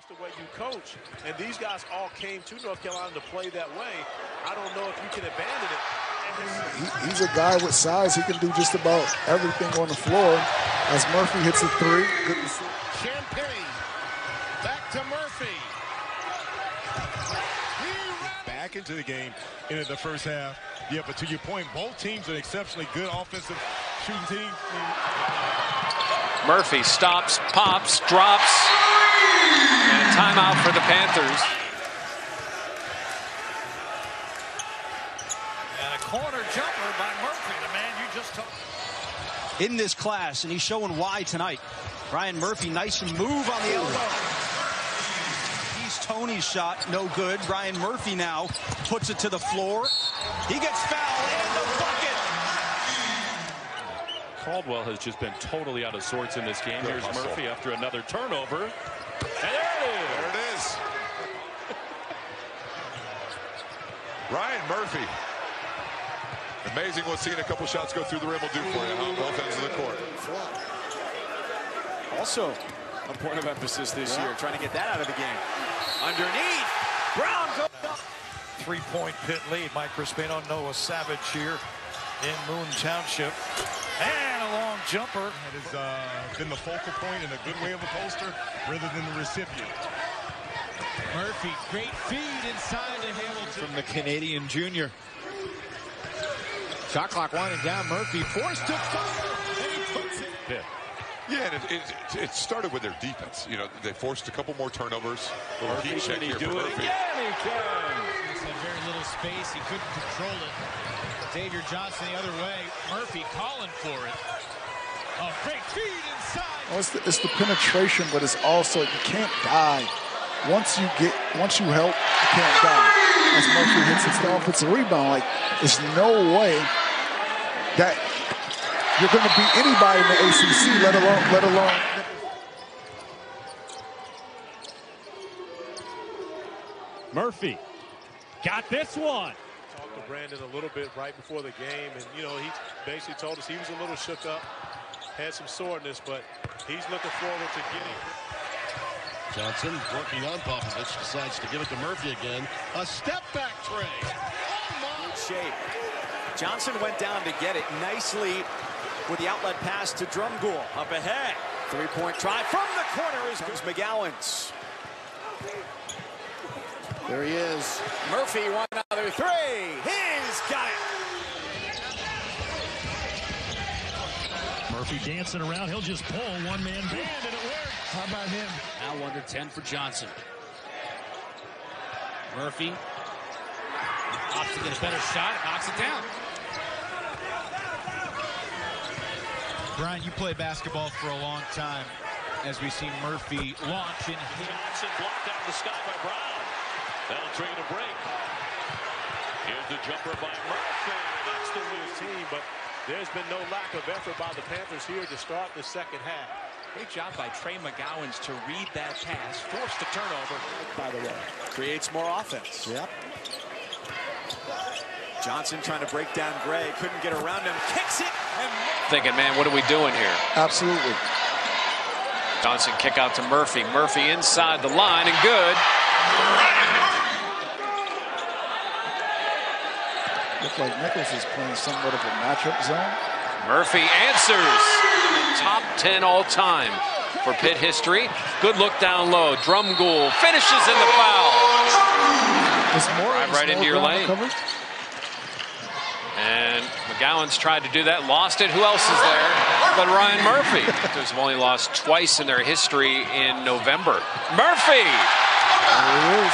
the way you coach. And these guys all came to North Carolina to play that way. I don't know if you can abandon it. He's a guy with size. He can do just about everything on the floor. As Murphy hits a three, good to see. Champagne, back to Murphy. Back into the game into the first half. Yeah, but to your point, both teams are exceptionally good offensive shooting teams. Murphy stops, pops, drops, and a timeout for the Panthers. And a corner jumper by Murphy, the man you just told. In this class, and he's showing why tonight. Ryan Murphy, nice move on the elbow. Tony's shot, no good. Ryan Murphy now puts it to the floor. He gets fouled and the bucket. Caldwell has just been totally out of sorts in this game. Here's Murphy after another turnover. And there it is. There it is. Ryan Murphy. Amazing what seeing a couple shots go through the rim will do for you on both ends of the court. Also a point of emphasis this year, trying to get that out of the game. Underneath, Brown goes up. 3-point pit lead. Mike Crispino, Noah Savage here in Moon Township. And a long jumper. That has been the focal point in a good way of a poster rather than the recipient. Murphy, great feed inside to Hamilton. From the Canadian junior. Shot clock winding down. Murphy forced to fire, and he puts it. Yeah, and it started with their defense. You know, they forced a couple more turnovers. Murphy, can he do it again? He can. He's had very little space. He couldn't control it. Xavier Johnson the other way. Murphy calling for it. Oh, great feed inside. Well, it's the penetration, but it's also you can't die. Once you help, you can't die. As Murphy hits it off, it's a rebound. Like there's no way that you're going to beat anybody in the ACC, let alone. Murphy got this one. Talked to Brandon a little bit right before the game, and you know he basically told us he was a little shook up, had some soreness, but he's looking forward to getting. Johnson working on Popovich, decides to give it to Murphy again. A step back tray. Oh my! Good shape. Johnson went down to get it nicely with the outlet pass to Drumgoole. Up ahead. 3-point try from the corner is McGowan's. There he is. Murphy, one other three. He's got it. Murphy dancing around. He'll just pull one-man band, and it worked. How about him? Now under 10 for Johnson. Murphy opts to get a better shot and knocks it down. Brian, you play basketball for a long time as we've seen Murphy launch and hit. Johnson blocked out of the sky by Brown. That'll trigger a break. Here's the jumper by Murphy. That's the new team, but there's been no lack of effort by the Panthers here to start the second half. Great job by Trey McGowan's to read that pass, force the turnover. By the way, creates more offense. Yep. Johnson trying to break down Gray, couldn't get around him, kicks it, and Thinking, man, what are we doing here? Absolutely. Johnson kick out to Murphy. Murphy inside the line and good. Looks like Nichols is playing somewhat of a matchup zone. Murphy answers. Top 10 all time for Pitt history. Good look down low. Drumgoole finishes in the foul. Drive right into your lane. And McGowan's tried to do that, lost it. Who else is there but Ryan Murphy? They've only lost twice in their history in November. Murphy! There he is.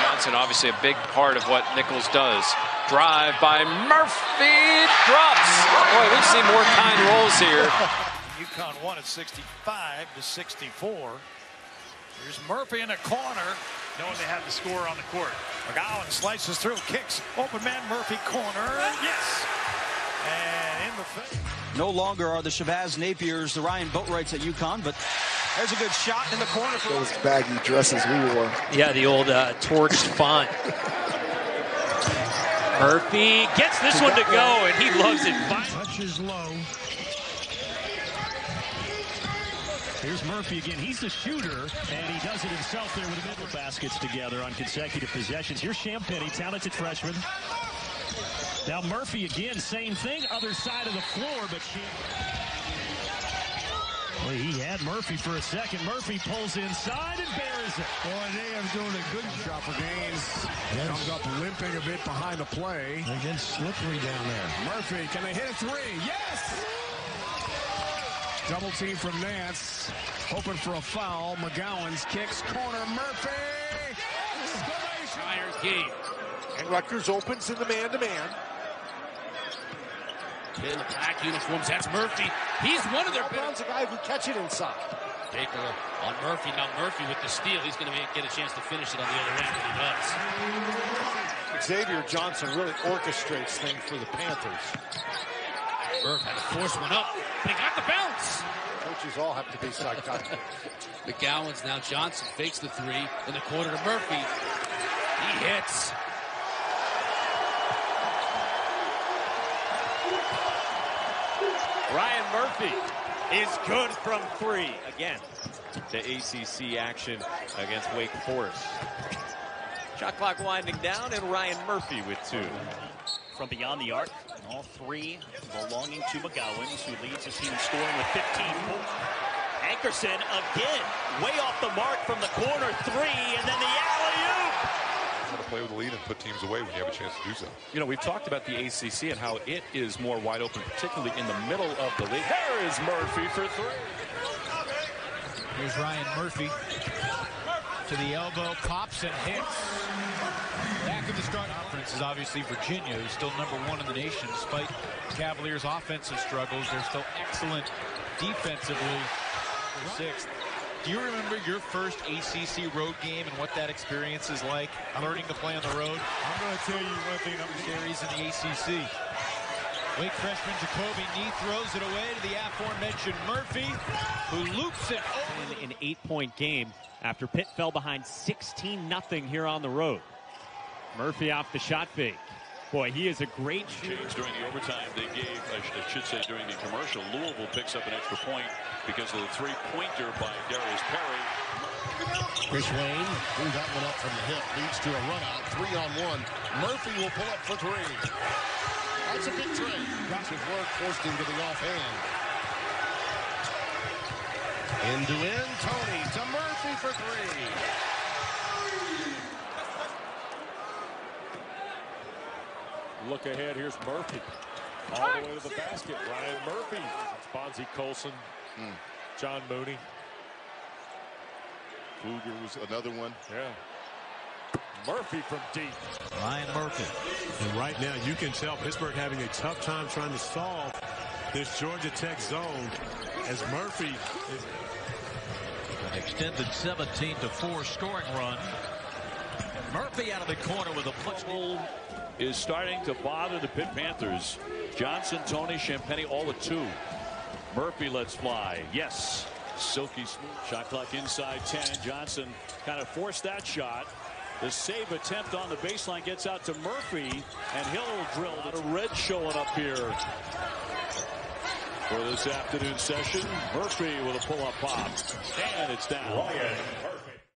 Johnson, obviously a big part of what Nichols does. Drive by Murphy, drops. Boy, we've seen more kind rolls here. UConn won at 65 to 64. Here's Murphy in the corner, knowing they have the score on the court. McGowan slices through, kicks, open man Murphy corner, yes! And in the face. No longer are the Shabazz Napiers the Ryan Boatwrights at UConn, but there's a good shot in the corner. For those baggy dresses we wore. Yeah, the old torched font. Murphy gets this one to go, and he loves it. Touches low. Here's Murphy again. He's the shooter, and he does it himself there with the middle baskets together on consecutive possessions. Here's Champagnie, talented freshman. Now Murphy again, same thing, other side of the floor, but well, he had Murphy for a second. Murphy pulls inside and buries it. Boy, they are doing a good job for Gaines. Comes up limping a bit behind the play. Again, slippery down there. Murphy, can they hit a three? Yes! Double team from Nance. Hoping for a foul. McGowan's kicks, corner, Murphy! Shires game. And Rutgers opens in the man-to-man. In the black uniforms, that's Murphy. He's one of their Brown's a guy who can catch it inside. Baker on Murphy. Now Murphy with the steal. He's going to get a chance to finish it on the other end, and he does. Xavier Johnson really orchestrates things for the Panthers. Murphy had to force one up, but he got the bounce. Coaches all have to be psychotic. McGowan's now Johnson fakes the three in the corner to Murphy. He hits. Ryan Murphy is good from three. Again, the ACC action against Wake Forest. Shot clock winding down, and Ryan Murphy with two. From beyond the arc, all three belonging to McGowans, who leads his team in scoring with 15 points. Ankerson again, way off the mark from the corner three, and then the alley-oop. To play with the lead and put teams away when you have a chance to do so. You know, we've talked about the ACC and how it is more wide open, particularly in the middle of the league. There is Murphy for three. Here's Ryan Murphy to the elbow, pops and hits. Back in the start conference is obviously Virginia, who's still #1 in the nation. Despite Cavaliers' offensive struggles, they're still excellent defensively. They're 6th. Do you remember your first ACC road game and what that experience is like, learning to play on the road? I'm going to tell you one thing. Series in the ACC. Wake freshman Jacoby Knee throws it away to the aforementioned Murphy, who loops it over. In an 8-point game after Pitt fell behind 16-0 here on the road. Murphy off the shot fake. Boy, he is a great shooter. During the overtime they gave, I should say during the commercial, Louisville picks up an extra point because of the three-pointer by Darius Perry. Chris Wayne threw that one up from the hip, leads to a run-out, 3-on-1. Murphy will pull up for three. That's a big trade. Got his work, forced him to the offhand. End-to-end, Tony to Murphy for three. Look ahead, here's Murphy. All the way to the basket. Ryan Murphy. Bonzie Colson. John Mooney. Pfluger was another one. Yeah. Murphy from deep. Ryan Murphy. And right now you can tell Pittsburgh having a tough time trying to solve this Georgia Tech zone as Murphy is An extended 17-4 scoring run. Murphy out of the corner with a punch. Is starting to bother the Pitt Panthers. Johnson, Tony, Champagnie, all at 2. Murphy lets fly. Yes. Silky smooth. Shot clock inside 10. Johnson kind of forced that shot. The save attempt on the baseline gets out to Murphy, and he'll drill. A red showing up here for this afternoon session. Murphy with a pull-up pop, and it's down.